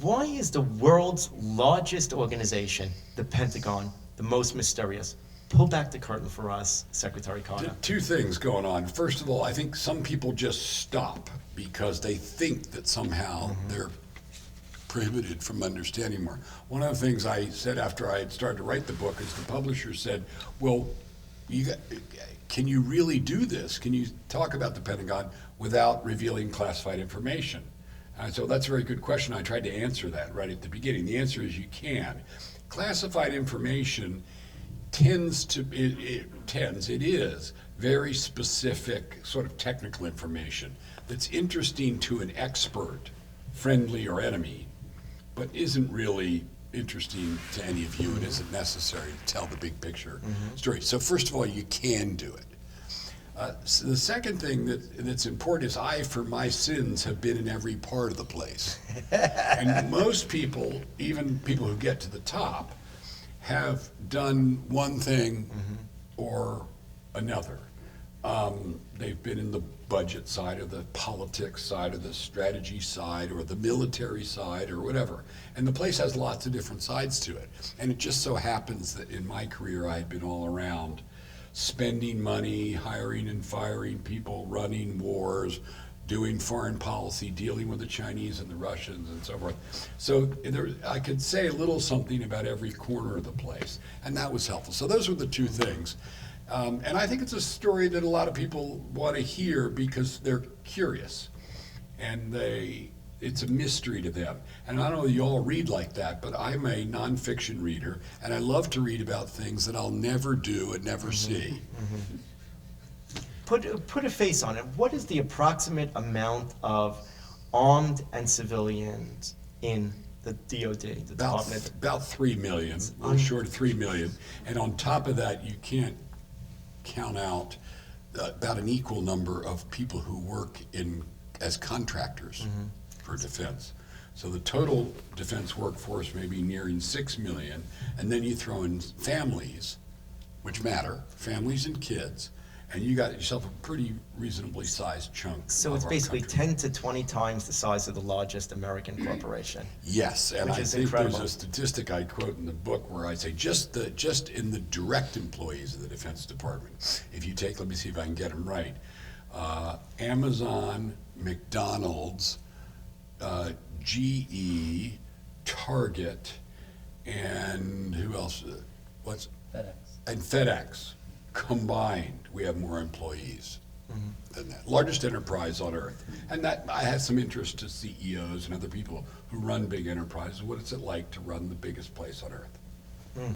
Why is the world's largest organization, the Pentagon, the most mysterious? Pull back the curtain for us, Secretary Carter. Two things going on. First of all, I think some people just stop because they think that somehow they're prohibited from understanding more. One of the things I said after I had started to write the book is the publisher said, well, can you really do this? Can you talk about the Pentagon without revealing classified information? So that's a very good question. I tried to answer that right at the beginning. The answer is you can. Classified information it is very specific sort of technical information that's interesting to an expert, friendly or enemy, but isn't really interesting to any of you and isn't necessary to tell the big picture story. So first of all, you can do it. So the second thing that's important is I, for my sins, have been in every part of the place. And most people, even people who get to the top, have done one thing or another. They've been in the budget side or the politics side or the strategy side or the military side or whatever. And the place has lots of different sides to it. And it just so happens that in my career I had been all around spending money, hiring and firing people, running wars, doing foreign policy, dealing with the Chinese and the Russians and so forth. So I could say a little something about every corner of the place, and that was helpful. So those were the two things. And I think it's a story that a lot of people want to hear because they're curious, and it's a mystery to them. And I don't know if you all read like that, but I'm a nonfiction reader, and I love to read about things that I'll never do and never see. Put a face on it. What is the approximate amount of armed and civilians in the DoD, the Department? About 3 million, a little short of 3 million. And on top of that, you can't count out about an equal number of people who work as contractors for defense. So the total defense workforce may be nearing 6 million, and then you throw in families, which matter, families and kids, and you got yourself a pretty reasonably sized chunk. So it's basically 10 to 20 times the size of the largest American corporation. Yes, and which I is think incredible. there's a statistic I quote in the book where I say just in the direct employees of the Defense Department, if you take, let me see if I can get them right, Amazon, McDonald's, GE, Target, and who else? FedEx. And FedEx. Combined, we have more employees than that. Largest enterprise on earth. And that I have some interest to CEOs and other people who run big enterprises. What is it like to run the biggest place on earth?